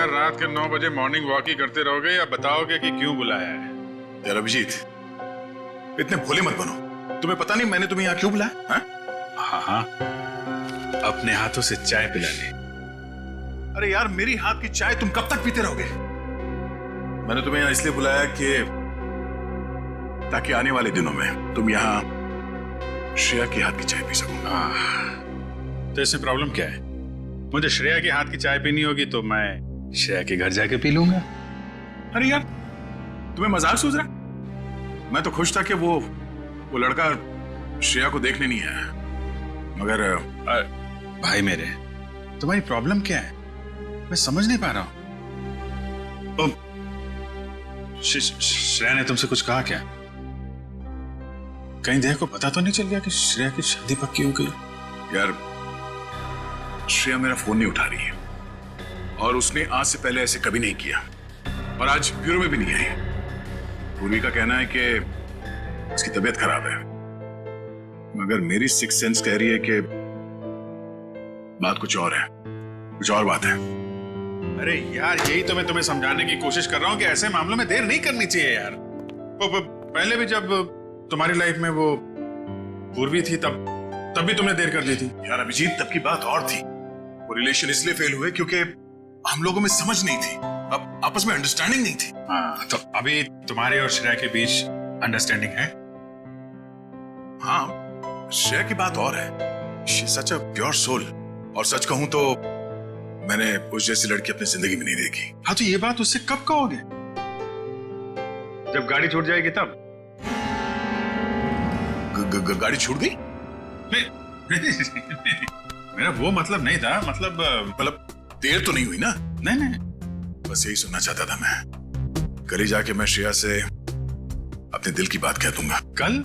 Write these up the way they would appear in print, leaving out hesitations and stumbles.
यार रात के 9 बजे मॉर्निंग वॉक ही करते रहोगे या बताओगे कि क्यों बुलाया है? यार अभिजीत, इतने भोले मत बनो। तुम्हें पता नहीं मैंने तुम्हें यहाँ क्यों बुलाया? हाँ हाँ, अपने हाथों से चाय पिला ले। अरे यार, मेरी हाथ की चाय तुम कब तक पीते रहोगे? मैंने तुम्हें यहाँ इसलिए बुलाया कि ताकि आने वाले दिनों में तुम यहाँ श्रेया के हाथ की चाय पी सको। तो इसमें प्रॉब्लम क्या है? मुझे श्रेया के हाथ की चाय पीनी होगी तो मैं श्रेया के घर जाके पी लूंगा। अरे यार, तुम्हें मजाक सूझ रहा? मैं तो खुश था कि वो लड़का श्रेया को देखने नहीं आया, मगर भाई मेरे, तुम्हारी प्रॉब्लम क्या है? मैं समझ नहीं पा रहा हूं। श्रेया ने तुमसे कुछ कहा क्या? कहीं देह को पता तो नहीं चल गया कि श्रेया की शादी पक्की हो गई? यार, श्रेया मेरा फोन नहीं उठा रही है और उसने आज से पहले ऐसे कभी नहीं किया और आज ब्यूरो में भी नहीं आई। पूर्वी का कहना है कि उसकी तबीयत खराब है, मगर मेरी सिक्स सेंस कह रही है कि बात कुछ और है, कुछ और बात है। अरे यार, यही तो मैं तुम्हें समझाने की कोशिश कर रहा हूं कि ऐसे मामलों में देर नहीं करनी चाहिए यार। पहले भी जब तुम्हारी लाइफ में वो पूर्वी थी तब भी तुमने देर कर दी थी। यार अभिजीत, तब की बात और थी। वो रिलेशन इसलिए फेल हुए क्योंकि हम लोगों में समझ नहीं थी, अब आपस में अंडरस्टैंडिंग नहीं थी। हाँ, तो अभी तुम्हारे और श्रेया के बीच अंडरस्टैंडिंग है? हाँ, श्रेया की बात और है। She such a pure soul, और सच कहूं तो मैंने उस जैसी लड़की अपनी जिंदगी में नहीं देखी। हाँ, तो ये बात उससे कब कहोगे? जब गाड़ी छूट जाएगी तब? गाड़ी छूट गई? मेरा वो मतलब नहीं था। मतलब देर तो नहीं हुई ना? नहीं, बस यही सुनना चाहता था मैं। कल ही जाके मैं श्रेया से अपने दिल की बात कह दूंगा। कल?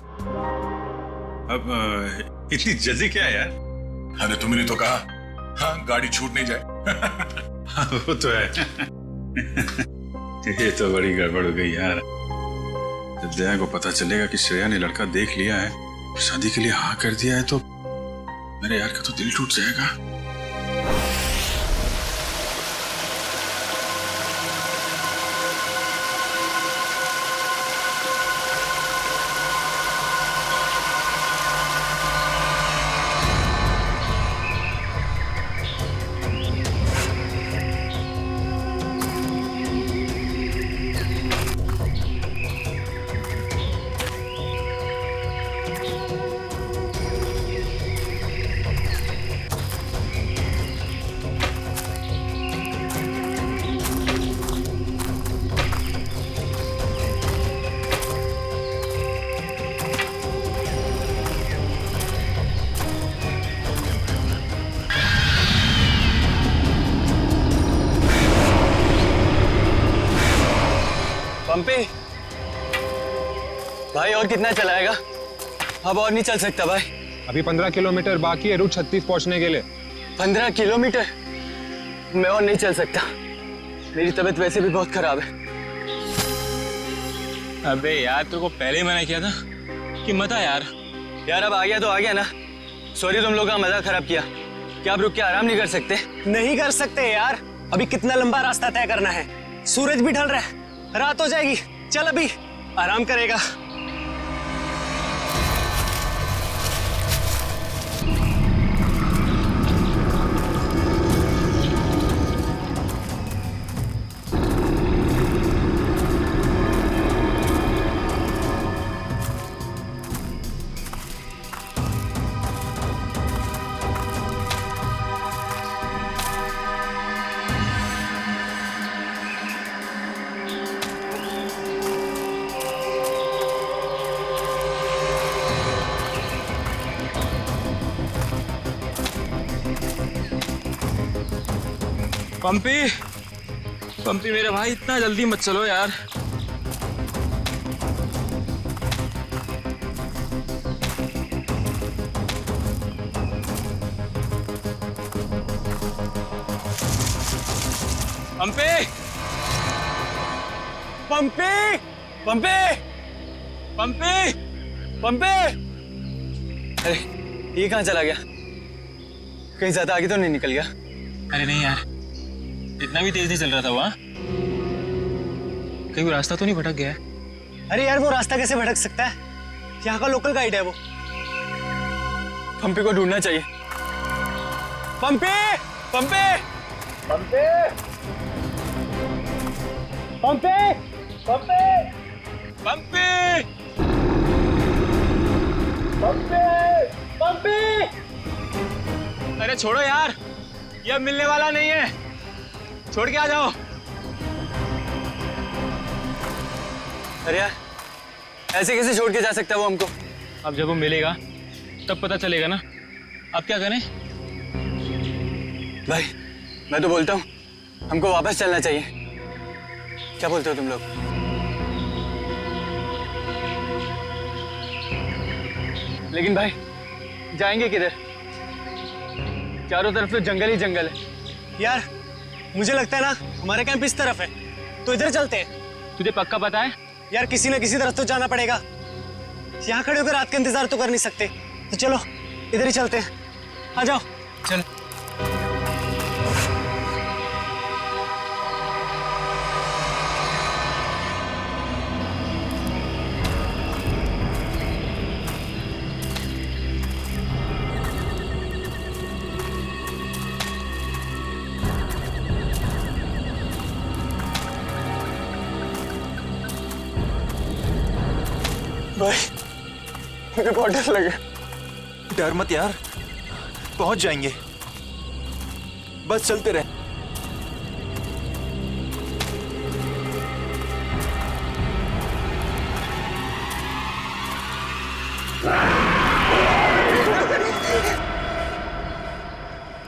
अब इतनी जल्दी क्या है यार? अरे तुमने तो कहा हाँ, गाड़ी छूट नहीं जाए। हाँ, वो तो है। ये तो बड़ी गड़बड़ हो गई यार। जब दया को पता चलेगा कि श्रेया ने लड़का देख लिया है, शादी के लिए हाँ कर दिया है, तो मेरे यार का तो दिल टूट जाएगा। पंपी भाई, और कितना चलाएगा? अब और नहीं चल सकता भाई। अभी 15 किलोमीटर बाकी है रूट 36 पहुंचने के लिए। 15 किलोमीटर? मैं और नहीं चल सकता, मेरी तबीयत वैसे भी बहुत खराब है। अबे यार, तेरे को पहले ही मना किया था कि मत आ यार। यार अब आ गया तो आ गया ना। सॉरी, तुम लोगों का मजा खराब किया। क्या आप रुक के आराम नहीं कर सकते? नहीं कर सकते यार, अभी कितना लंबा रास्ता तय करना है। सूरज भी ढल रहा है, रात हो जाएगी। चल अभी आराम करेगा। पंपी मेरे भाई, इतना जल्दी मत चलो यार। पंपी पंपी पंपी पंपी पंपी। अरे ये कहाँ चला गया? कहीं ज्यादा आगे तो नहीं निकल गया? अरे नहीं यार, इतना भी तेज नहीं चल रहा था वहाँ। कहीं वो रास्ता तो नहीं भटक गया है? अरे यार वो रास्ता कैसे भटक सकता है? यहाँ का लोकल गाइड है वो। पंपी को ढूंढना चाहिए। पंपी, पंपी, पंपी, पंपी, पंपी, पंपी! पंपी, पंपी। अरे छोड़ो यार, ये अब मिलने वाला नहीं है। छोड़ के आ जाओ। अरे यार, ऐसे कैसे छोड़ के जा सकता है वो हमको? अब जब वो मिलेगा तब पता चलेगा ना। अब क्या करें? भाई, मैं तो बोलता हूँ हमको वापस चलना चाहिए। क्या बोलते हो तुम लोग? लेकिन भाई, जाएंगे किधर? चारों तरफ तो जंगल ही जंगल है। यार मुझे लगता है ना हमारा कैंप इस तरफ है, तो इधर चलते हैं। तुझे पक्का पता है? यार किसी न किसी तरफ तो जाना पड़ेगा। यहाँ खड़े होकर रात का इंतजार तो कर नहीं सकते, तो चलो इधर ही चलते हैं। आ जाओ। चल। भाई, मुझे बहुत डर लगे। डर मत यार, पहुंच जाएंगे। बस चलते रहे।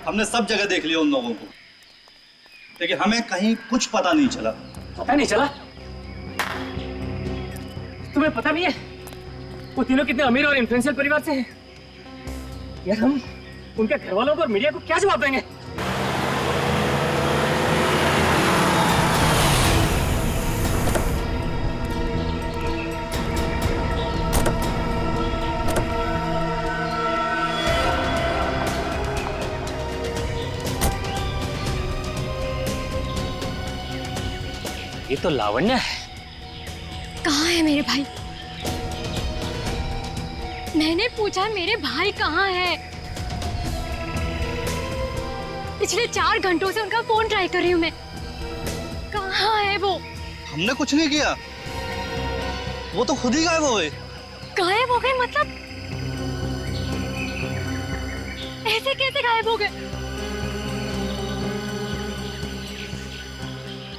हमने सब जगह देख लिया उन लोगों को, लेकिन हमें कहीं कुछ पता नहीं चला। पता नहीं चला? तुम्हें पता नहीं है वो तीनों कितने अमीर और इन्फ्लुएंशियल परिवार से हैं? यार हम उनके घर वालों को और मीडिया को क्या जवाब देंगे? ये तो लावण्य है। कहाँ है मेरे भाई? मैंने पूछा मेरे भाई कहाँ है? पिछले 4 घंटों से उनका फोन ट्राई कर रही हूँ मैं। कहाँ है वो? हमने कुछ नहीं किया, वो तो खुद ही गायब हो गए। गायब हो गए मतलब? ऐसे कैसे गायब हो गए?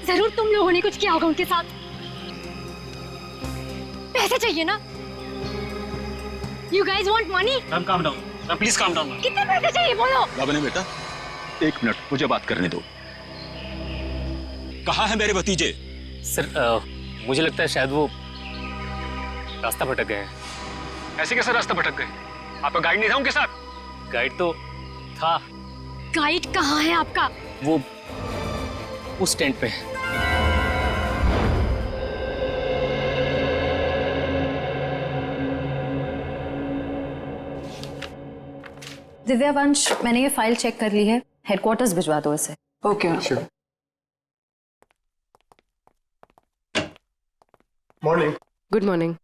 जरूर तुम लोगों ने कुछ किया होगा उनके साथ। पैसे चाहिए ना? You guys want money? Calm down. Please calm down. कितने पैसे चाहिए बोलो? बाबा ने बेटा, 1 मिनट मुझे बात करने दो। कहाँ है मेरे भतीजे? सर मुझे लगता है शायद वो रास्ता भटक गए हैं। ऐसे कैसे रास्ता भटक गए? आपका गाइड नहीं था उनके साथ? गाइड तो था। गाइड कहाँ है आपका? वो उस टेंट पे है। दिव्यावंश, मैंने ये फाइल चेक कर ली है। हेडक्वार्टर्स भिजवा दो इसे। Okay sure. Morning. Good morning.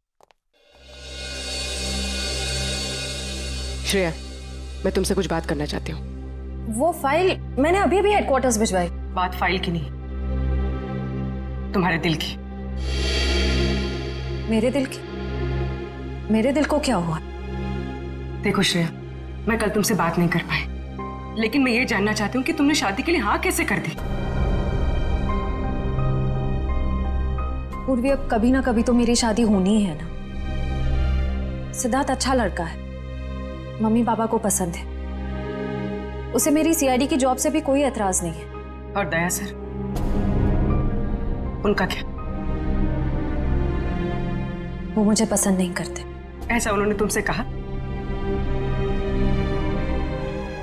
Shreya, मैं तुमसे कुछ बात करना चाहती हूँ। वो फाइल मैंने अभी अभी हेडक्वार्टर्स भिजवाई। बात फाइल की नहीं, तुम्हारे दिल की। मेरे दिल की? मेरे दिल को क्या हुआ? देखो श्रेया, मैं कल तुमसे बात नहीं कर पाई, लेकिन मैं ये जानना चाहती हूँ कि तुमने शादी के लिए हाँ कैसे कर दी? पूर्वी, अब कभी ना कभी तो मेरी शादी होनी ही है ना। सिद्धार्थ अच्छा लड़का है, मम्मी पापा को पसंद है, उसे मेरी सीआईडी की जॉब से भी कोई एतराज नहीं है। और दया सर, उनका क्या? वो मुझे पसंद नहीं करते। ऐसा उन्होंने तुमसे कहा?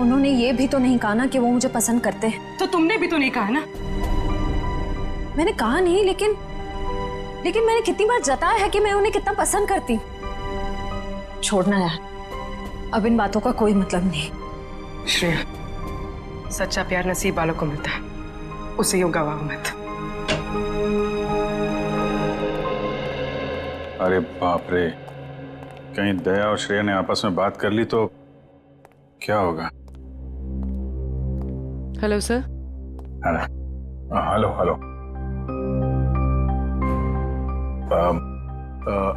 उन्होंने ये भी तो नहीं कहा ना कि वो मुझे पसंद करते हैं। तो तुमने भी तो नहीं कहा ना? मैंने कहा नहीं, लेकिन मैंने कितनी बार जताया है कि मैं उन्हें कितना पसंद करती हूँ। छोड़ना यार, अब इन बातों का कोई मतलब नहीं। श्रेया, सच्चा प्यार नसीब वालों को मिलता है, उसे यूं गवाओ मत। अरे बाप रे, कहीं दया और श्रेया ने आपस में बात कर ली तो क्या होगा? Hello sir. Hello hello.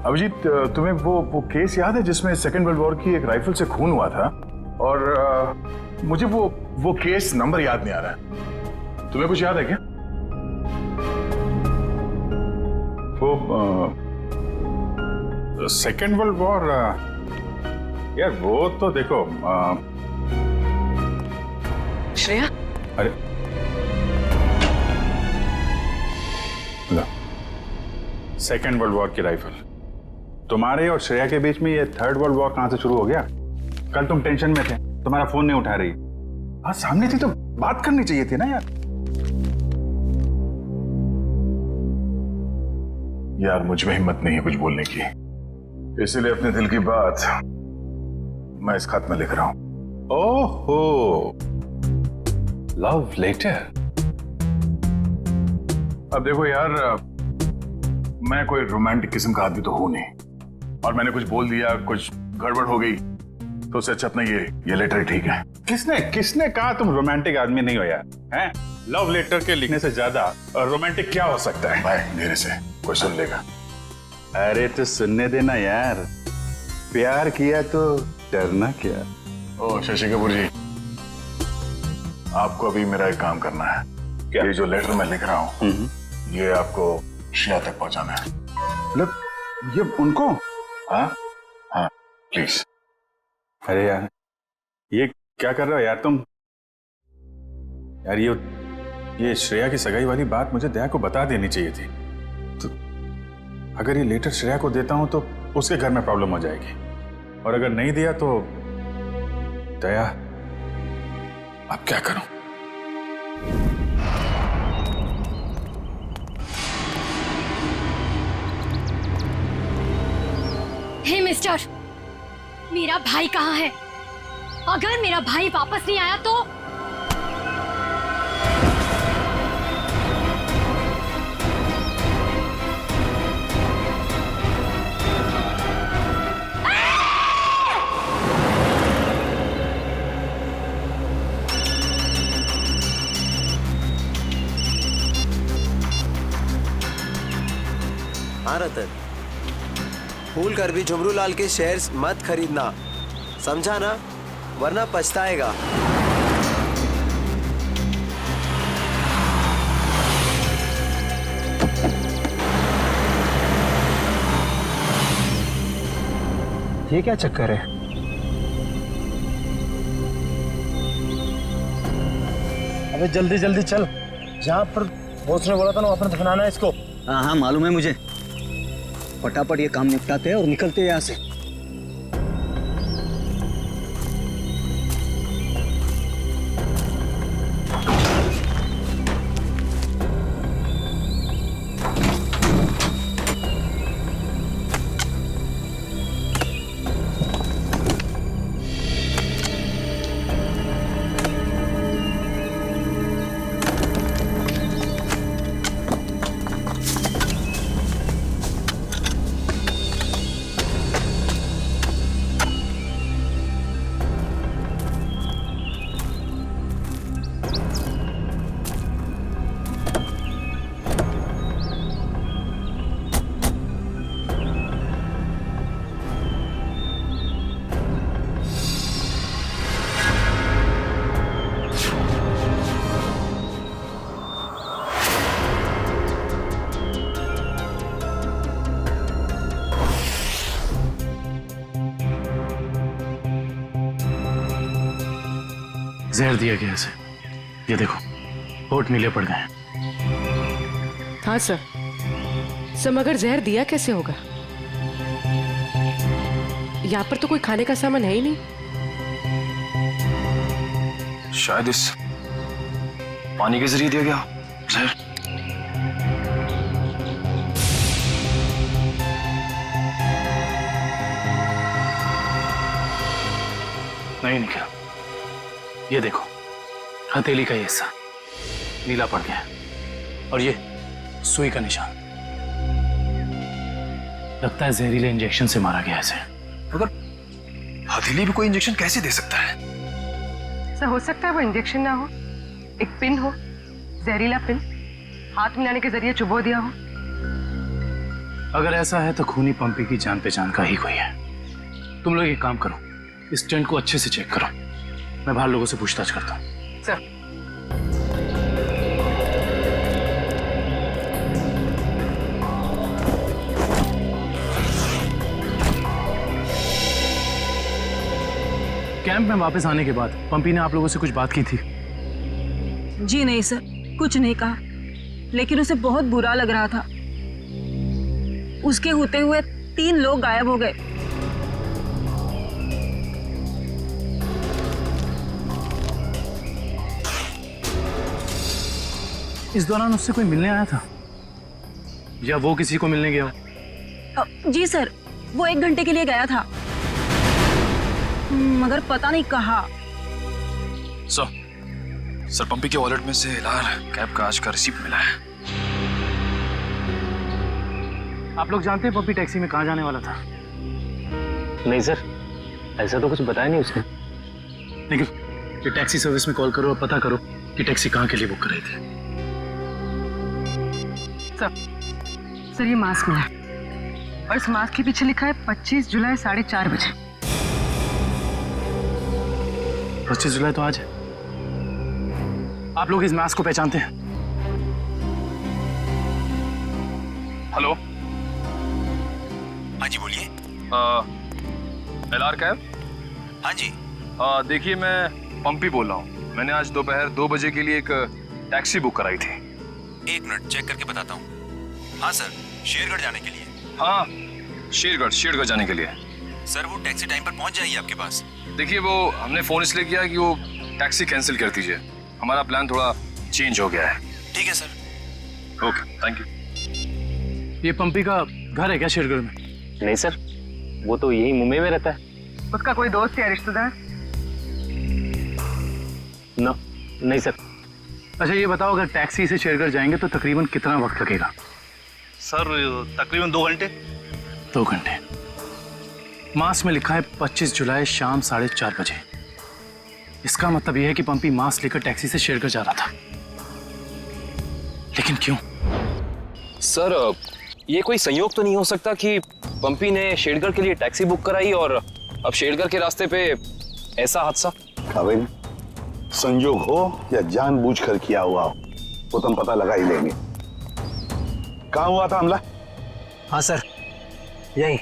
Abhijit, तुम्हें वो केस याद है जिसमें सेकेंड वर्ल्ड वॉर की एक राइफल से खून हुआ था? और मुझे वो केस नंबर याद नहीं आ रहा है। तुम्हें कुछ याद है क्या? वो सेकेंड वर्ल्ड वॉर, यार वो तो देखो श्रेया। अरे लो, सेकेंड वर्ल्ड वॉर की राइफल। तुम्हारे और श्रेया के बीच में ये थर्ड वर्ल्ड वॉर कहां से शुरू हो गया? कल तुम टेंशन में थे, तुम्हारा फोन नहीं उठा रही। हाँ सामने थी तो बात करनी चाहिए थी ना यार मुझ में हिम्मत नहीं है कुछ बोलने की, इसलिए अपने दिल की बात मैं इस खत में लिख रहा हूं। ओहो, लव लेटर। अब देखो यार, मैं कोई रोमांटिक किस्म का आदमी तो हूं नहीं, और मैंने कुछ बोल दिया, कुछ गड़बड़ हो गई तो उससे अच्छा अपना ये लेटर ठीक है। किसने कहा तुम रोमांटिक आदमी नहीं हो यार? हैं? लव लेटर के लिखने से ज्यादा रोमांटिक क्या हो सकता है? भाई धीरे से, कोई सुन लेगा। अरे तो सुनने देना यार, प्यार किया तो डरना क्या। ओ शशि कपूर जी, आपको अभी मेरा एक काम करना है। क्या? ये जो लेटर मैं लिख रहा हूँ ये आपको श्रेया तक पहुंचाना है। मतलब ये उनको? हाँ हाँ प्लीज। अरे यार ये क्या कर रहे हो यार तुम? यार ये श्रेया की सगाई वाली बात मुझे दया को बता देनी चाहिए थी। तो अगर ये लेटर श्रेया को देता हूं तो उसके घर में प्रॉब्लम हो जाएगी, और अगर नहीं दिया तो दया अब क्या करूं? हे मिस्टर, मेरा भाई कहाँ है? अगर मेरा भाई वापस नहीं आया तो हाँ रतन, भूल कर भी झुमरू लाल के शेयर्स मत खरीदना, समझा ना, वरना पछताएगा। ये क्या चक्कर है? अबे जल्दी जल्दी चल, जहाँ पर बॉस ने बोला था ना वहाँ पर दफनाना है इसको। हाँ हाँ मालूम है मुझे, फटाफट ये काम निपटाते हैं और निकलते हैं यहाँ से। जहर दिया गया इसे, ये देखो होठ नीले पड़ गए। हाँ सर, मगर जहर दिया कैसे होगा? यहाँ पर तो कोई खाने का सामान है ही नहीं। शायद इस पानी के जरिए दिया गया जहर। नहीं निकला, ये देखो हथेली का हिस्सा, नीला पड़ गया और ये सुई का निशान। लगता है जहरीले इंजेक्शन से मारा गया इसे। मगर हथेली भी कोई इंजेक्शन कैसे दे सकता है? सर हो सकता है वो इंजेक्शन ना हो, एक पिन हो, जहरीला पिन हाथ मिलाने के जरिए चुबो दिया हो। अगर ऐसा है तो खूनी पंपी की जान पहचान का ही कोई है। तुम लोग एक काम करो, इस टेंट को अच्छे से चेक करो, मैं बाहर लोगों से पूछताछ करता हूँ। सर कैंप में वापस आने के बाद पंपी ने आप लोगों से कुछ बात की थी? जी नहीं सर, कुछ नहीं कहा, लेकिन उसे बहुत बुरा लग रहा था। उसके होते हुए 3 लोग गायब हो गए। इस दौरान उससे कोई मिलने आया था या वो किसी को मिलने गया हो? जी सर, वो 1 घंटे के लिए गया था, मगर पता नहीं कहाँ। सर पंपी के वॉलेट में से एलआर कैब का आज का रिसीप्ट मिला है। आप लोग जानते हैं पंपी टैक्सी में कहाँ जाने वाला था? नहीं सर, ऐसा तो कुछ बताया नहीं उसने। लेकिन ये टैक्सी सर्विस में कॉल करो और पता करो कि टैक्सी कहाँ के लिए बुक कर रही थी। सर ये मास्क मिला और इस मास्क के पीछे लिखा है 25 जुलाई 4:30 बजे। 25 जुलाई तो आज है। आप लोग इस मास्क को पहचानते हैं? हेलो, हाँ जी बोलिए। LR cab? हाँ जी। देखिए मैं पंपी बोल रहा हूँ। मैंने आज दोपहर 2 बजे के लिए एक टैक्सी बुक कराई थी। 1 मिनट चेक करके बताता हूँ। हाँ सर, शेरगढ़ जाने के लिए। हाँ, शेरगढ़ जाने के लिए। सर वो टैक्सी टाइम पर पहुँच जाएगी आपके पास। देखिए वो हमने फोन इसलिए किया कि वो टैक्सी कैंसिल कर दीजिए, हमारा प्लान थोड़ा चेंज हो गया है। ठीक है सर। Okay, thank you. ये पंपी का घर है क्या शेरगढ़ में? नहीं सर, वो तो यही मुंबई में रहता है। उसका कोई दोस्त या रिश्तेदार? नहीं सर। अच्छा ये बताओ, अगर टैक्सी से शेरगढ़ जाएंगे तो तकरीबन कितना वक्त लगेगा? सर तकरीबन 2 घंटे। 2 घंटे। मास में लिखा है 25 जुलाई शाम 4:30 बजे। इसका मतलब यह है कि पंपी मास लेकर टैक्सी से शेरगढ़ जा रहा था। लेकिन क्यों? सर ये कोई संयोग तो नहीं हो सकता कि पंपी ने शेरगढ़ के लिए टैक्सी बुक कराई और अब शेरगढ़ के रास्ते पे ऐसा हादसा? काबिल, संयोग हो या जानबूझकर किया हुआ हो वो तुम पता लगा ही लेंगे। कहाँ हुआ था हमला? हाँ सर, यही।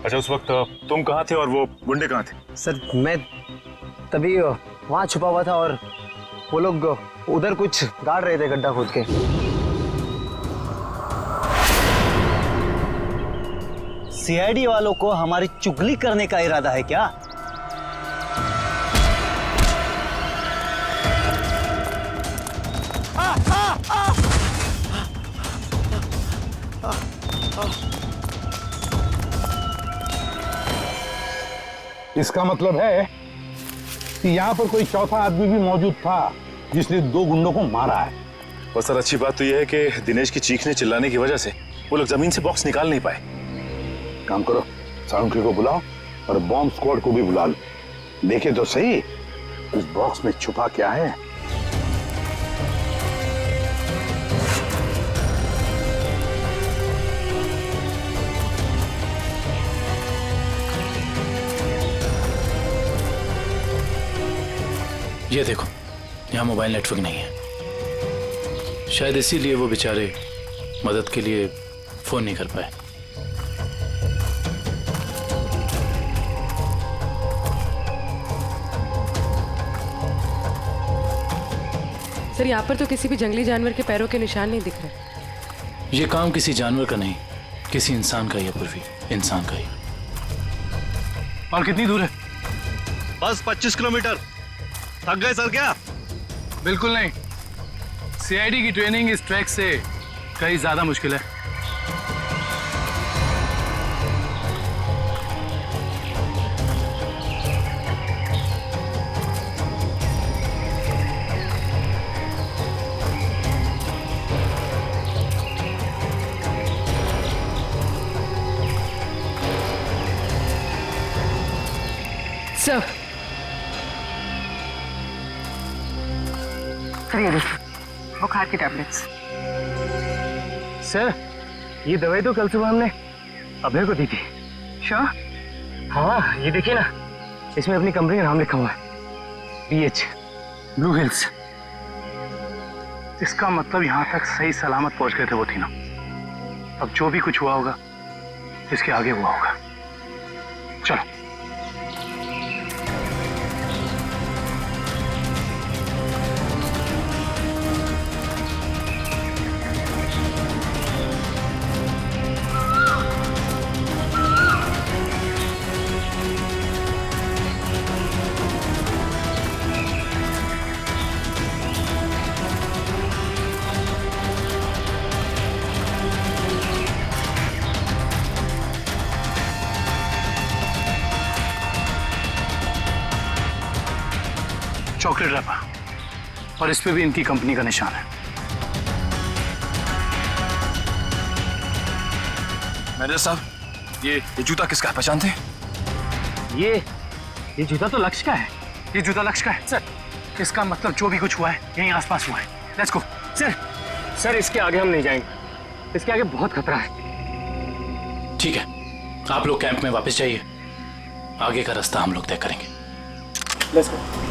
अच्छा उस वक्त तुम कहाँ थे और वो गुंडे कहाँ थे? सर मैं तभी वहां छुपा हुआ था और वो लोग उधर कुछ गाड़ रहे थे गड्ढा खोद के। सीआईडी वालों को हमारी चुगली करने का इरादा है क्या? इसका मतलब है कि यहाँ पर कोई चौथा आदमी भी मौजूद था जिसने 2 गुंडों को मारा है। और सर अच्छी बात तो यह है कि दिनेश की चीखने चिल्लाने की वजह से वो लोग जमीन से बॉक्स निकाल नहीं पाए। काम करो, साउंड्री को बुलाओ और बॉम्ब स्क्वाड को भी बुला लो। देखे तो सही इस बॉक्स में छुपा क्या है। ये देखो, यहाँ मोबाइल नेटवर्क नहीं है। शायद इसीलिए वो बेचारे मदद के लिए फोन नहीं कर पाए। सर यहाँ पर तो किसी भी जंगली जानवर के पैरों के निशान नहीं दिख रहे। ये काम किसी जानवर का नहीं, किसी इंसान का ही है पूर्वी, इंसान का ही। और कितनी दूर है? बस 25 किलोमीटर। थक गए सर क्या? बिल्कुल नहीं। सीआईडी की ट्रेनिंग इस ट्रैक से कहीं ज्यादा मुश्किल है। सर ये देखिए बुखार की टैबलेट्स। सर ये दवाई तो कल सुबह हमने अभय को दी थी। श्योर? हाँ ये देखिए ना, इसमें अपनी कंपनी का नाम लिखा हुआ है, BH ब्लू हिल्स। इसका मतलब यहाँ तक सही सलामत पहुंच गए थे वो तीनों। अब जो भी कुछ हुआ होगा इसके आगे हुआ होगा। चलो। चॉकलेट रैपर और इस पे भी इनकी कंपनी का निशान है। मैनेजर साहब ये जूता किसका है, पहचानते हैं? ये जूता तो लक्ष्य का है। ये जूता लक्ष्य का है सर। इसका मतलब जो भी कुछ हुआ है यहीं आसपास हुआ है। Let's go. सर इसके आगे हम नहीं जाएंगे, इसके आगे बहुत खतरा है। ठीक है, आप लोग कैंप में वापस जाइए, आगे का रास्ता हम लोग तय करेंगे। Let's go.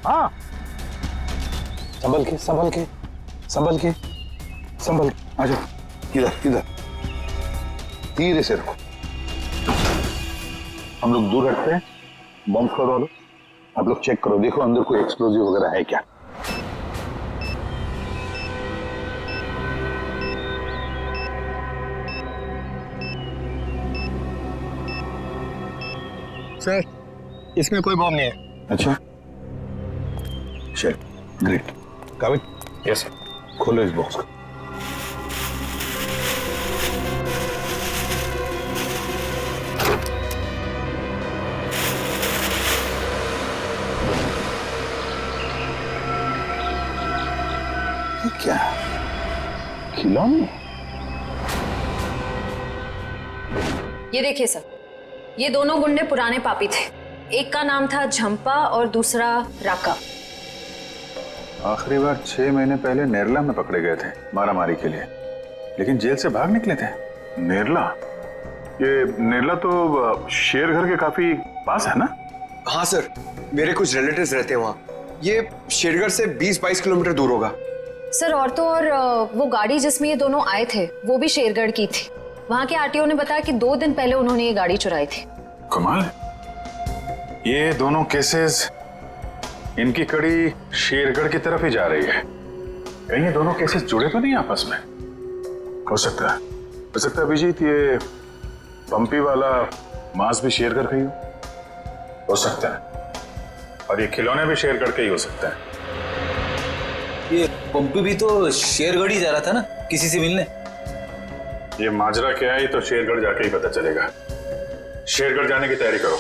हाँ संभल के संभल के संभल के संभल के आ जाओ। इधर धीरे से रखो। हम लोग दूर हटते हैं, बम स्क्वाड वालों आप लोग चेक करो, देखो अंदर कोई एक्सप्लोजिव वगैरह है क्या। सर इसमें कोई बम नहीं है। अच्छा चल ग्रेट। काबिल? Yes sir. खोलो इस बॉक्स को। ये क्या खिलौने? ये देखिए सर, ये दोनों गुंडे पुराने पापी थे। एक का नाम था झंपा और दूसरा राका। आखिरी बार 6 महीने पहले नेरला में पकड़े गए थे मारामारी के लिए, लेकिन जेल से भाग निकले थे। नेरला? ये नेरला तो शेरघर के काफी पास है ना? हाँ सर, मेरे कुछ रिलेटिव्स रहते हैं वहाँ। ये शेरघर से 20-22 किलोमीटर दूर होगा। सर और तो और वो गाड़ी जिसमें ये दोनों आए थे वो भी शेरगढ़ की थी। वहाँ के आरटीओ ने बताया कि 2 दिन पहले उन्होंने ये गाड़ी चुराई थी। कमाल। ये दोनों केसेस, इनकी कड़ी शेरगढ़ की तरफ ही जा रही है। कहीं ये दोनों केसेस जुड़े तो नहीं आपस में? हो सकता है अभिजीत ये पंपी वाला मांस भी शेरगढ़ का ही हो सकता है, और ये खिलौने भी शेरगढ़ के ही हो सकता है। ये पंपी भी तो शेरगढ़ ही जा रहा था ना किसी से मिलने। ये माजरा क्या है तो शेरगढ़ जाके ही पता चलेगा। शेरगढ़ जाने की तैयारी करो।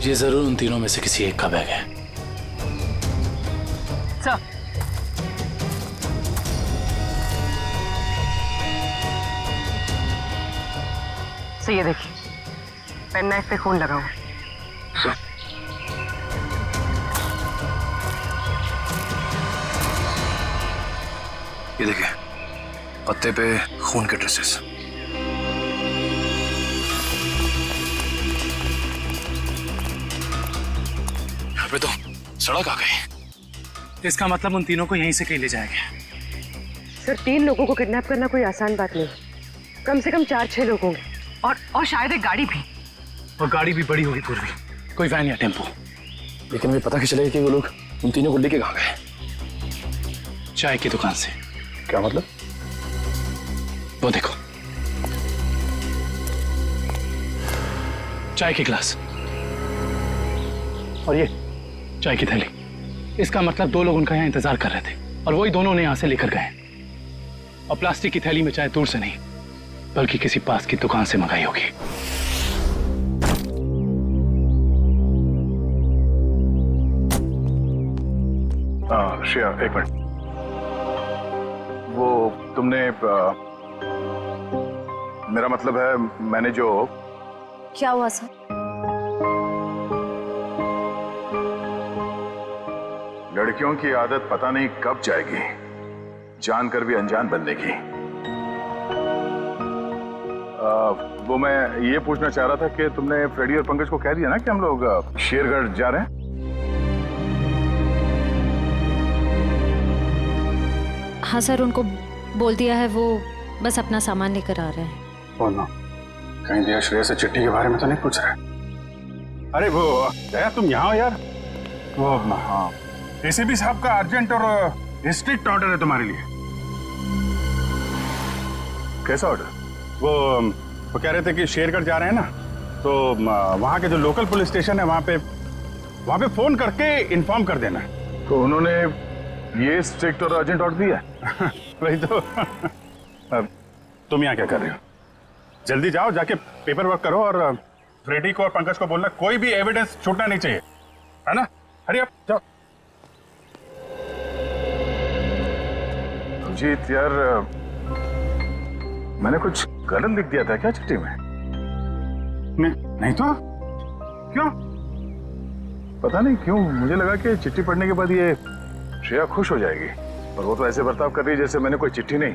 ये जरूर उन तीनों में से किसी एक का बैग है। सर ये देखिए पेन नाइफ पे खून लगा हुआ। ये देखिए पत्ते पे खून के ट्रेसेस। यहाँ पे तो सड़क आ गई। इसका मतलब उन तीनों को यहीं से कहीं ले जाएंगे। सर 3 लोगों को किडनैप करना कोई आसान बात नहीं, कम से कम 4-6 लोग होंगे और शायद एक गाड़ी भी। और गाड़ी भी बड़ी होगी पूर्वी, कोई वैन या टेम्पो। लेकिन मुझे पता कैसे चलेगा कि वो लोग उन तीनों को लेके कहाँ गए? चाय की दुकान से। क्या मतलब? वो देखो चाय के गिलास और ये चाय की थैली। इसका मतलब 2 लोग उनका यहाँ इंतजार कर रहे थे और वही दोनों ने यहाँ से लेकर गए। और प्लास्टिक की थैली में चाय दूर से नहीं बल्कि किसी पास की दुकान से मंगाई होगी। श्रेया, एक मिनट। वो तुमने मेरा मतलब है, मैंने जो क्या हुआ सर? लड़कियों की आदत पता नहीं कब जाएगी, जानकर भी अनजान बनने की। वो मैं ये पूछना चाह रहा था कि तुमने फ्रेडी और पंकज को कह दिया ना कि हम लोग शेरगढ़ जा रहे हैं? हाँ सर, उनको बोल दिया है, वो बस अपना सामान लेकर आ रहे हैं। बोलना कहीं दिया श्रेया से चिट्ठी के बारे में तो नहीं पूछ रहे? अरे वो दया, तुम यहाँ हो यार। वो हाँ, एसीपी साहब का अर्जेंट और स्ट्रिक्ट ऑर्डर है तुम्हारे लिए। कैसा ऑर्डर? वो कह रहे थे कि शेरगढ़ जा रहे हैं ना, तो वहाँ के जो लोकल पुलिस स्टेशन है वहाँ पे फोन करके इन्फॉर्म कर देना। तो उन्होंने ये स्ट्रिक्ट और अर्जेंट ऑर्डर दिया? वही तो। अब तुम यहाँ क्या कर रहे हो? जल्दी जाओ, जाके पेपर वर्क करो और फ्रेडी को और पंकज को बोलना कोई भी एविडेंस छूटना नहीं चाहिए, है ना? अरे अब जाओ। अजीत यार, मैंने कुछ गलत लिख दिया था क्या चिट्ठी में? नहीं तो क्यों? पता नहीं क्यों मुझे लगा कि चिट्ठी पढ़ने के बाद ये श्रेया खुश हो जाएगी, और वो तो ऐसे बर्ताव कर रही है जैसे मैंने कोई चिट्ठी नहीं,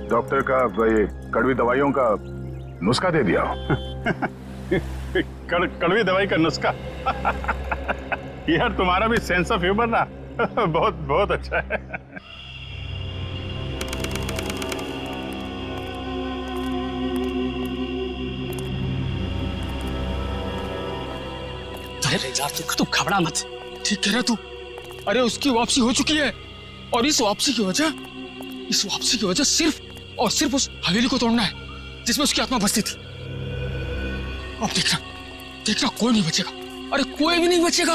डॉक्टर का ये कड़वी दवाइयों का नुस्खा दे दिया हो। कड़वी दवाई का नुस्खा? यार तुम्हारा भी सेंस ऑफ ह्यूमर ना बहुत बहुत अच्छा है। अरे यार तू घबरा मत, ठीक कह रहा तू। अरे उसकी वापसी हो चुकी है, और इस वापसी की वजह सिर्फ और सिर्फ उस हवेली को तोड़ना है जिसमें उसकी आत्मा बसती थी। अब देखना कोई नहीं बचेगा। अरे कोई भी नहीं बचेगा।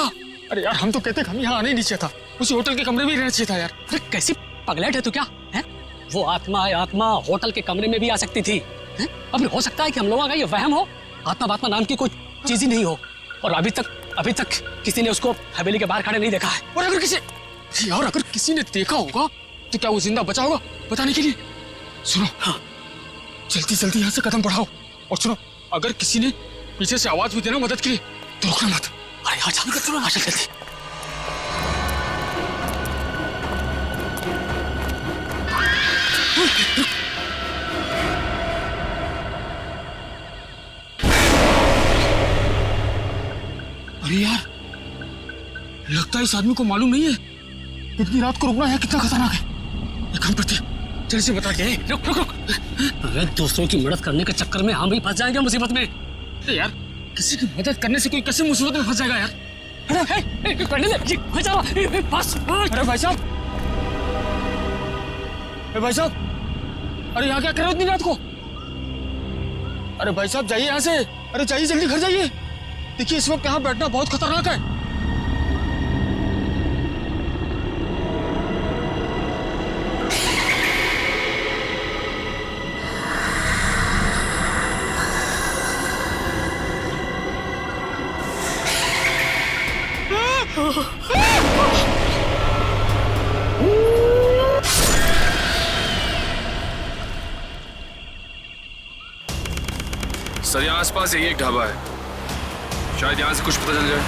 अरे यार हम तो कहते हम यहाँ आने ही नहीं चाहिए था, उसी होटल के कमरे में ही रहना चाहिए था यार। अरे कैसी पगलेट है तू क्या है? वो आत्मा होटल के कमरे में भी आ सकती थी। अब हो सकता है कि हम लोगों का ये वहम हो, आत्मा नाम की कोई चीज ही नहीं हो, और अभी तक किसी ने उसको हवेली के बाहर खड़े नहीं देखा है। और अगर किसी ने देखा होगा तो क्या वो जिंदा बचा होगा बताने के लिए? सुनो, हाँ, जल्दी यहाँ से कदम बढ़ाओ, और सुनो, अगर किसी ने पीछे से आवाज भी देना मदद के लिए तो रुकना मत। अरे यहाँ जल्दी। अरे यार, लगता है इस आदमी को मालूम नहीं है इतनी रात को रुकना है कितना खतरनाक है। एक काम करते हैं, जल्दी से बता के। रुक। अरे दूसरों की मदद करने के चक्कर में हम भी फंस जाएंगे मुसीबत में। अरे यार, किसी की मदद करने से कोई कैसे मुसीबत में फंस जाएगा यार? अरे भाई साहब, अरे यहाँ क्या कर रहे हो इतनी रात को? अरे भाई साहब जाइए यहाँ से। अरे जाइए, जल्दी घर जाइए। देखिए इस वक्त यहाँ बैठना बहुत खतरनाक है। सर यहाँ आसपास यही एक ढाबा है, शायद यहाँ से कुछ पता चल जाए।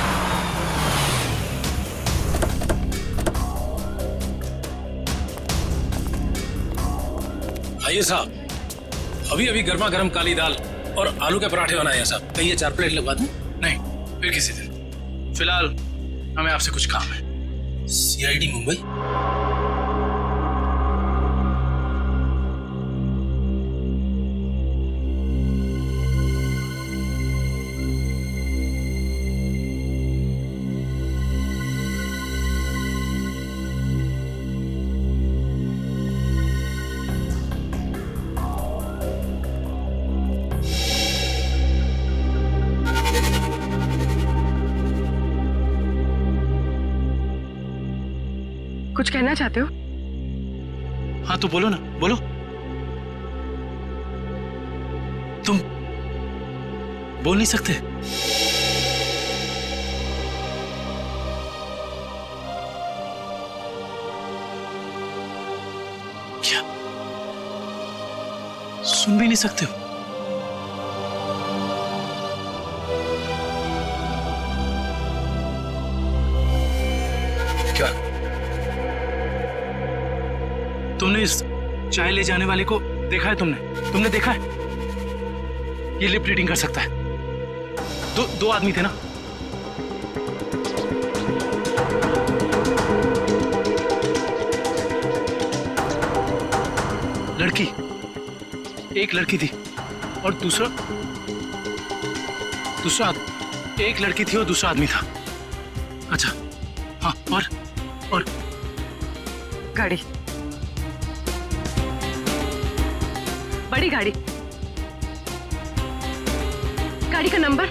आइए साहब, अभी गर्मा गर्म काली दाल और आलू के पराठे बनाए हैं साहब। कहिए 4 प्लेट लगवा दूं? नहीं, फिर किसी दिन। फिलहाल हमें आपसे कुछ काम है। CID मुंबई। कुछ कहना चाहते हो? हाँ तो बोलो ना, बोलो। तुम बोल नहीं सकते? क्या सुन भी नहीं सकते हो? क्या तुमने इस चाय ले जाने वाले को देखा है? तुमने देखा है? ये लिप रीडिंग कर सकता है। दो आदमी थे ना? लड़की, एक लड़की थी और एक लड़की थी और दूसरा आदमी था। अच्छा हाँ, और गाड़ी, बड़ी गाड़ी, गाड़ी का नंबर?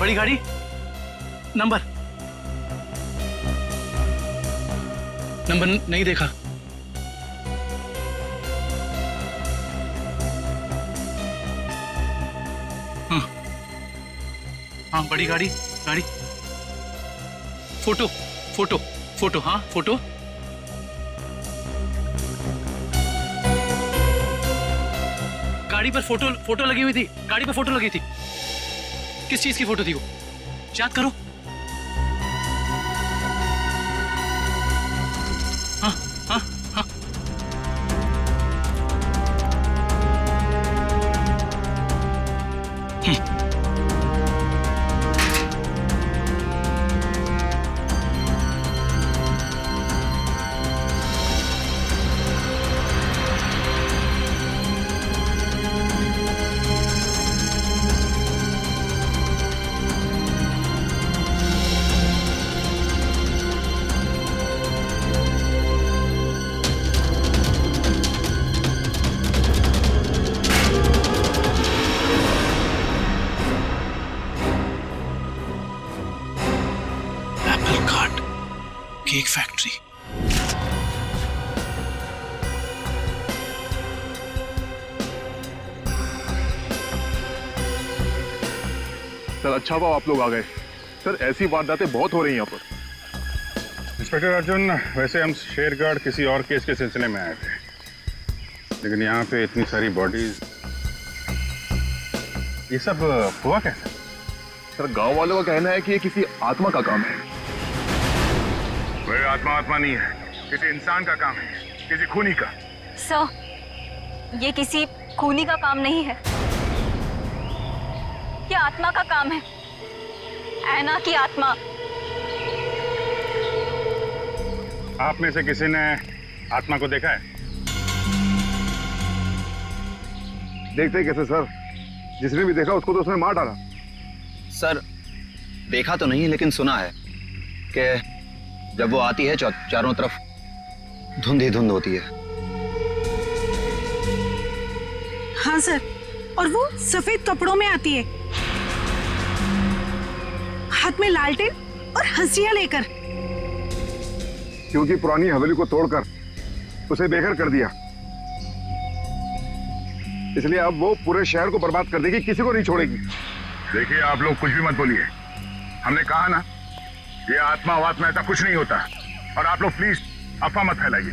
बड़ी गाड़ी, नंबर नहीं देखा। हाँ बड़ी गाड़ी, फोटो, हाँ फोटो। गाड़ी पर फोटो लगी हुई थी, गाड़ी पर फोटो लगी थी। किस चीज की फोटो थी वो? याद करो। हाँ हाँ हाँ, केक फैक्ट्री। सर अच्छा हुआ आप लोग आ गए। सर ऐसी वारदातें बहुत हो रही हैं यहाँ पर। इंस्पेक्टर अर्जुन, वैसे हम शेरगढ़ किसी और केस के सिलसिले में आए थे, लेकिन यहाँ पे इतनी सारी बॉडीज, ये सब हुआ कैसे? सर गांव वालों का कहना है कि ये किसी आत्मा का काम है। कोई आत्मा नहीं है, किसी इंसान का काम है, किसी खूनी का। सर, ये किसी खूनी का काम नहीं है, ये आत्मा का काम है, ऐना की आत्मा। आप में से किसी ने आत्मा को देखा है? देखते कैसे सर, जिसने भी देखा उसको तो उसने मार डाला। सर देखा तो नहीं, लेकिन सुना है कि जब वो आती है चारों तरफ धुंध ही धुंध होती है। हाँ सर, और वो सफेद कपड़ों में आती है, हाथ में लालटेन और हंसिया लेकर। क्योंकि पुरानी हवेली को तोड़कर उसे बेघर कर दिया, इसलिए अब वो पूरे शहर को बर्बाद कर देगी, किसी को नहीं छोड़ेगी। देखिए आप लोग कुछ भी मत बोलिए, हमने कहा ना ये आत्मा वात्मा ऐसा कुछ नहीं होता, और आप लोग प्लीज अफवाह मत फैलाइए।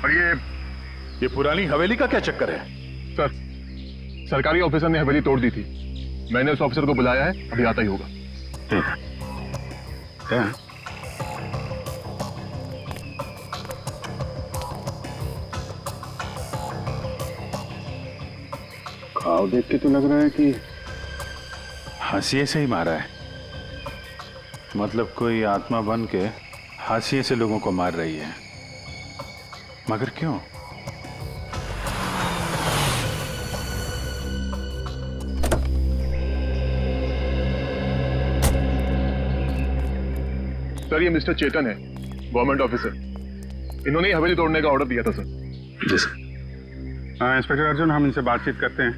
और ये पुरानी हवेली का क्या चक्कर है? सर सरकारी ऑफिसर ने हवेली तोड़ दी थी, मैंने उस ऑफिसर को बुलाया है, अभी आता ही होगा। ठीक है। क्या? घाव देख के तो लग रहा है कि हाशिए से ही मारा है, मतलब कोई आत्मा बन के हाशिए से लोगों को मार रही है, मगर क्यों? सर ये मिस्टर चेतन है, गवर्नमेंट ऑफिसर, इन्होंने ही हवेली तोड़ने का ऑर्डर दिया था सर। जी सर। हाँ इंस्पेक्टर अर्जुन, हम इनसे बातचीत करते हैं,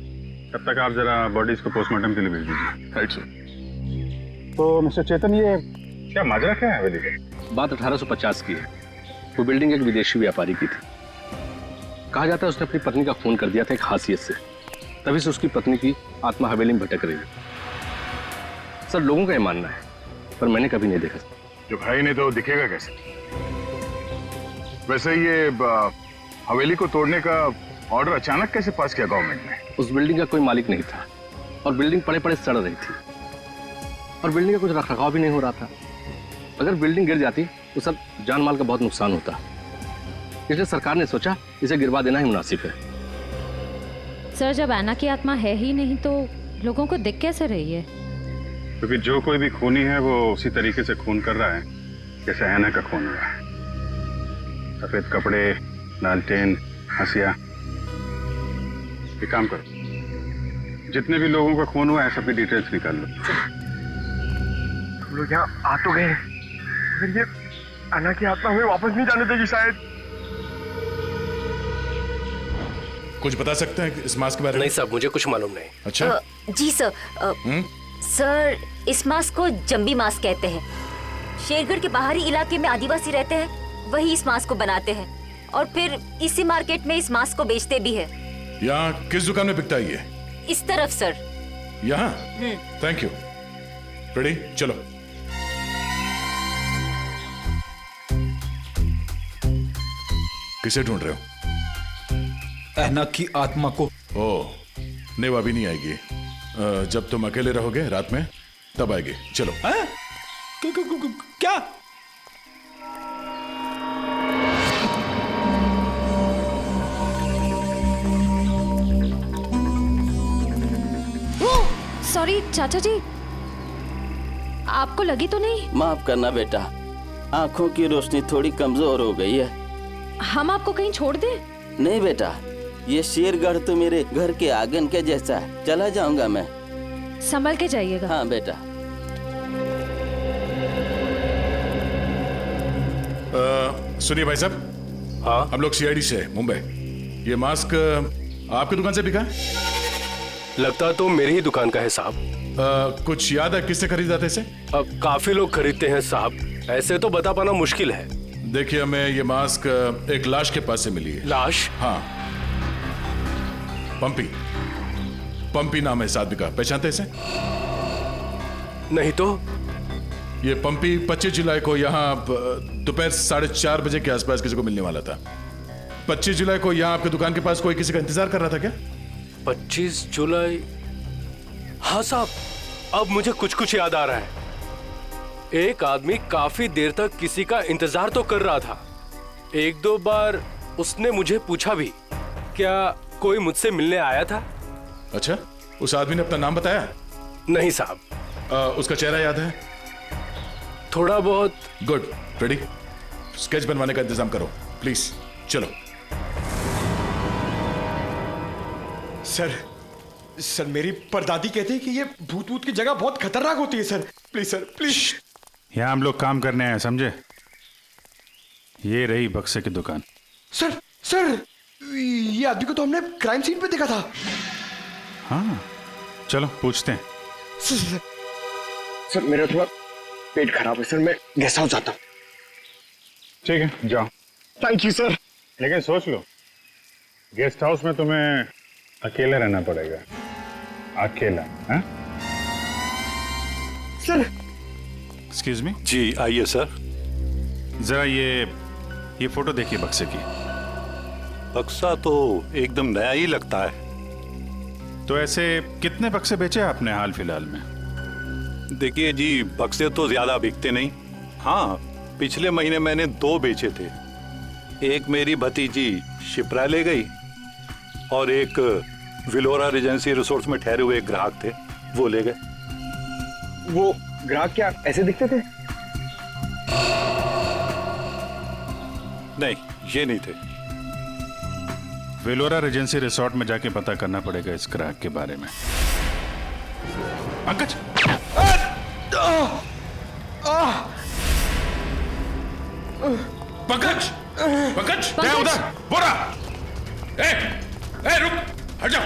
तब तक आप जरा बॉडीज को पोस्टमार्टम के लिए भेज दीजिए। Right sir. तो मिस्टर चेतन, ये क्या माजरा क्या है हवेली का? बात 1850 की है। वो बिल्डिंग एक विदेशी व्यापारी की थी। कहा जाता है उसने अपनी पत्नी का खून कर दिया था एक हासियत से, तभी से उसकी पत्नी की आत्मा हवेली में भटक रही है। सर लोगों का ये मानना है, पर मैंने कभी नहीं देखा। जो भाई ने तो दिखेगा कैसे? वैसे ये हवेली को तोड़ने का ऑर्डर अचानक कैसे पास किया गवर्नमेंट ने? उस बिल्डिंग का कोई मालिक नहीं था और बिल्डिंग पड़े पड़े सड़ रही थी और बिल्डिंग का कुछ रखरखाव भी नहीं हो रहा था। अगर बिल्डिंग गिर जाती तो सब जान माल का बहुत नुकसान होता, इसलिए सरकार ने सोचा इसे गिरवा देना ही मुनासिब है। सर जब ऐना की आत्मा है ही नहीं तो लोगों को दिख कैसे रही है? क्योंकि जो कोई भी खूनी है वो उसी तरीके से खून कर रहा है जैसे ऐना का खून हुआ है। सफेद कपड़े, लालटेन, हंसिया। एक काम करो, जितने भी लोगों का खून हुआ है सबकी डिटेल्स निकाल लो। हम लोग यहाँ आ तो गए, अगर ये अन्ना की आत्मा हमें वापस नहीं जाने देगी शायद। कुछ बता सकते हैं इस मास्क के बारे में? नहीं साहब, मुझे कुछ मालूम नहीं। अच्छा जी सर। सर इस मास्क को जंबी मास्क कहते हैं। शेरगढ़ के बाहरी इलाके में आदिवासी रहते हैं, वही इस मास्क को बनाते हैं और फिर इसी मार्केट में इस मास्क को बेचते भी है। यहाँ किस दुकान में बिकता है ये? इस तरफ सर। यहाँ? Thank you. रेडी, चलो। किसे ढूंढ रहे हो? ऐना की आत्मा को। ओह, नहीं वो अभी नहीं आएगी। जब तुम अकेले रहोगे रात में तब आएगी। चलो। क्या? सॉरी चाचा जी, आपको लगी तो नहीं? माफ करना बेटा, आंखों की रोशनी थोड़ी कमजोर हो गई है। हम आपको कहीं छोड़ दें? नहीं बेटा, ये शेरगढ़ तो मेरे घर के आंगन के जैसा है। चला जाऊंगा मैं। संभल के जाइएगा। हाँ बेटा। सुनिए भाई साहब। हाँ, हम लोग सीआईडी से मुंबई। ये मास्क आपकी दुकान से बिका? लगता तो मेरी ही दुकान का है साहब। कुछ याद है किससे खरीदा था इसे? काफी लोग खरीदते हैं साहब, ऐसे तो बता पाना मुश्किल है। देखिए, हमें ये मास्क एक लाश के पास से मिली है। लाश? हाँ, पंपी नाम है इस आदमी का। पहचानते इसे? नहीं तो। ये पंपी 25 जुलाई को यहाँ दोपहर 4:30 बजे के आसपास किसी को मिलने वाला था। 25 जुलाई को यहाँ आपकी दुकान के पास कोई किसी का इंतजार कर रहा था क्या? 25 जुलाई? हाँ साहब, अब मुझे कुछ कुछ याद आ रहा है। एक आदमी काफी देर तक किसी का इंतजार तो कर रहा था। एक दो बार उसने मुझे पूछा भी, क्या कोई मुझसे मिलने आया था? अच्छा, उस आदमी ने अपना नाम बताया? नहीं साहब। उसका चेहरा याद है? थोड़ा बहुत। गुड। रेडी? स्केच बनवाने का इंतजाम करो प्लीज। चलो। सर मेरी परदादी कहती है कि ये भूत की जगह बहुत खतरनाक होती है सर। Please sir, please. यहाँ हम लोग काम करने आए, समझे? ये रही बक्से की दुकान। सर ये आदमी को तो हमने क्राइम सीन पे देखा था। हाँ, चलो पूछते हैं। सर मेरा थोड़ा पेट खराब है सर, मैं गेस्ट हाउस जाता हूँ। ठीक है, जाओ। Thank you sir. लेकिन सोच लो, गेस्ट हाउस में तुम्हें अकेला रहना पड़ेगा। अकेला? हाँ? सर। Excuse me. जी आइए सर। जरा ये फोटो देखिए बक्से की। बक्सा तो एकदम नया ही लगता है। तो ऐसे कितने बक्से बेचे आपने हाल फिलहाल में? देखिए जी, बक्से तो ज्यादा बिकते नहीं। हाँ, पिछले महीने मैंने 2 बेचे थे। एक मेरी भतीजी शिप्रा ले गई और एक विलोरा रेजेंसी रिसोर्ट्स में ठहरे हुए एक ग्राहक थे, वो ले गए। वो ग्राहक क्या ऐसे दिखते थे? नहीं, ये नहीं थे। वेलोरा रेजेंसी रिसोर्ट में जाके पता करना पड़ेगा इस ग्राहक के बारे में। पंकज! पंकज! पंकज! क्या उधर? बोरा! रुक! हट जाओ!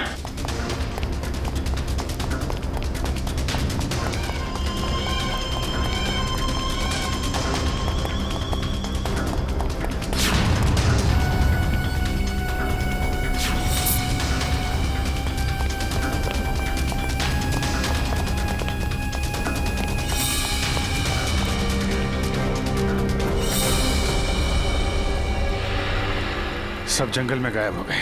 सब जंगल में गायब हो गए।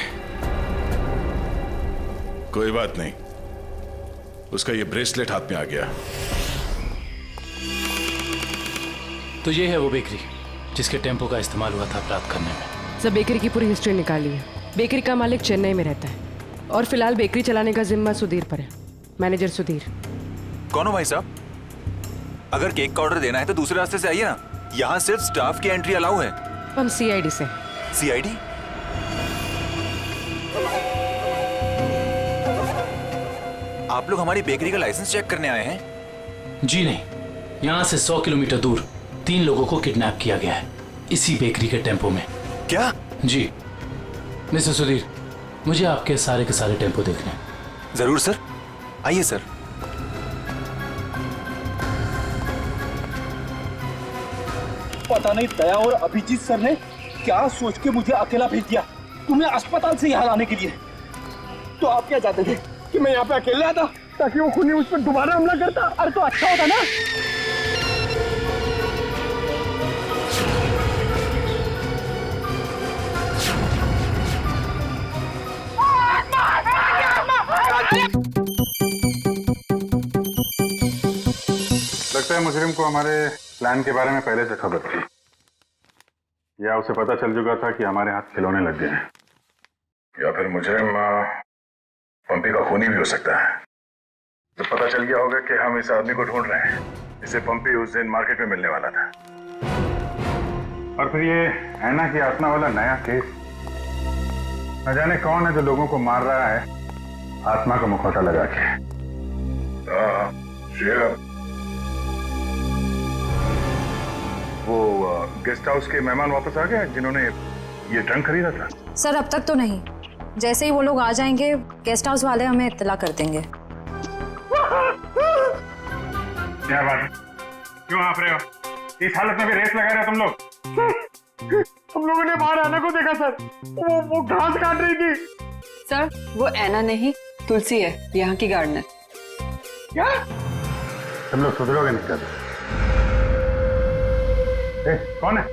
कोई बात नहीं, उसका ये ब्रेसलेट हाथ में आ गया। तो ये है वो बेकरी जिसके टेम्पो का इस्तेमाल हुआ था अपराध करने में। सब बेकरी की पूरी हिस्ट्री निकाली है। बेकरी का मालिक चेन्नई में रहता है और फिलहाल बेकरी चलाने का जिम्मा सुधीर पर है। मैनेजर सुधीर। कौन हो भाई साहब? अगर केक का ऑर्डर देना है तो दूसरे रास्ते से आइए ना, यहाँ सिर्फ स्टाफ की एंट्री अलाउ है। हम सीआईडी से। सीआईडी? आप लोग हमारी बेकरी का लाइसेंस चेक करने आए हैं? जी नहीं, यहाँ से 100 किलोमीटर दूर 3 लोगों को किडनैप किया गया है इसी बेकरी के टेम्पो में। क्या? जी मिस्टर सुधीर, मुझे आपके सारे के सारे टेम्पो देखने हैं। जरूर सर, आइए सर। पता नहीं दया और अभिजीत सर ने क्या सोच के मुझे अकेला भेज दिया तुम्हें अस्पताल से यहाँ लाने के लिए। तो आप क्या चाहते थे कि मैं यहाँ पे अकेले आता ताकि वो खूनी मुझ पर दोबारा हमला करता? अरे तो अच्छा होता ना। लगता है मुजरिम को हमारे प्लान के बारे में पहले से खबर थी, या उसे पता चल चुका था कि हमारे हाथ खिलौने लग गए हैं, या फिर मुजरिम पंपी का खूनी भी हो सकता है। तो पता चल गया होगा कि हम इस आदमी को ढूंढ रहे हैं जिसे पंपी उस दिन मार्केट में मिलने वाला था। और फिर ये ऐना की आत्मा वाला नया केस, न जाने कौन है जो लोगों को मार रहा है आत्मा का मुखौटा लगा के। वो गेस्ट हाउस के मेहमान वापस आ गए जिन्होंने ये ट्रंक खरीदा था? सर अब तक तो नहीं, जैसे ही वो लोग आ जाएंगे गेस्ट हाउस वाले हमें इत्तला कर देंगे। क्या बात, क्यों आप रहे हो? इस हालत में भी रेस लगा रहे हो तुम लोग? हम लोगों ने बाहर ऐना को देखा सर, वो घास काट रही थी। सर वो ऐना नहीं तुलसी है, यहाँ की गार्डनर। क्या? तुम लोग सुधरोगे नहीं कर? कौन है?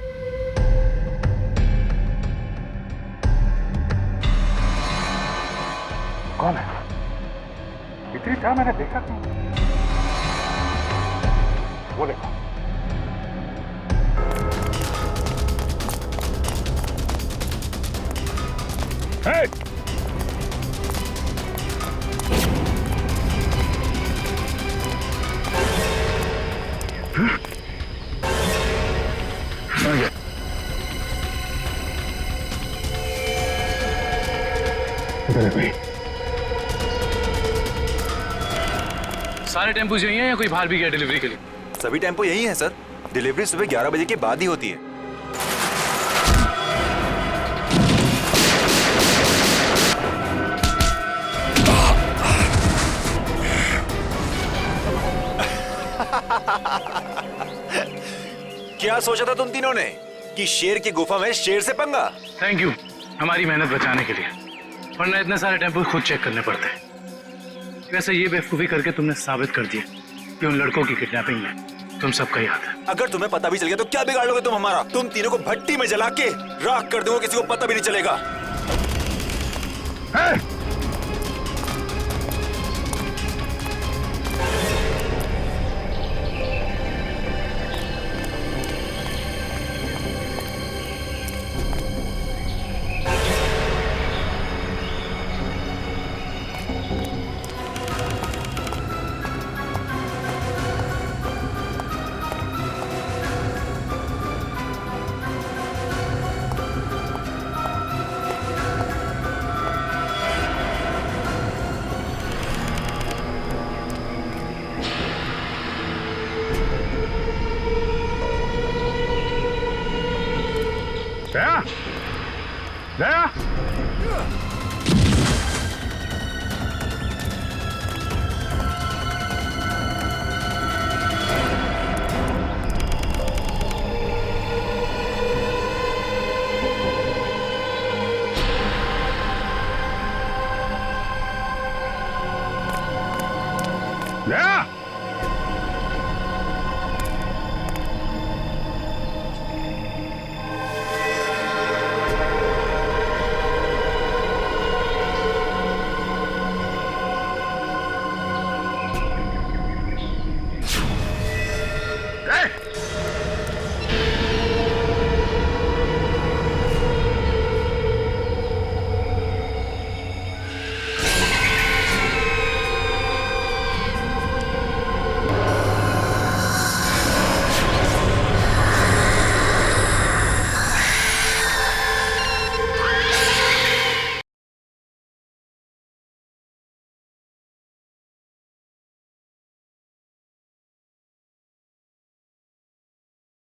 कौन है? इतनी था मैंने देखा था। वो देखो। Hey! सारे टेम्पो यही हैं या कोई बाहर भी गया डिलीवरी के लिए? सभी टेम्पो यही हैं सर। डिलीवरी सुबह 11 बजे के बाद ही होती है। क्या सोचा था तुम तीनों ने कि शेर की गुफा में शेर से पंगा? थैंक यू हमारी मेहनत बचाने के लिए, वरना इतने सारे टेम्पो खुद चेक करने पड़ते हैं। वैसे ये बेवकूफी करके तुमने साबित कर दिया कि उन लड़कों की किडनैपिंग में तुम सबका ही हाथ है। अगर तुम्हें पता भी चल गया तो क्या बिगाड़ लोगे तुम हमारा? तुम तीनों को भट्टी में जला के राख कर दोगे, किसी को पता भी नहीं चलेगा। दया, दया,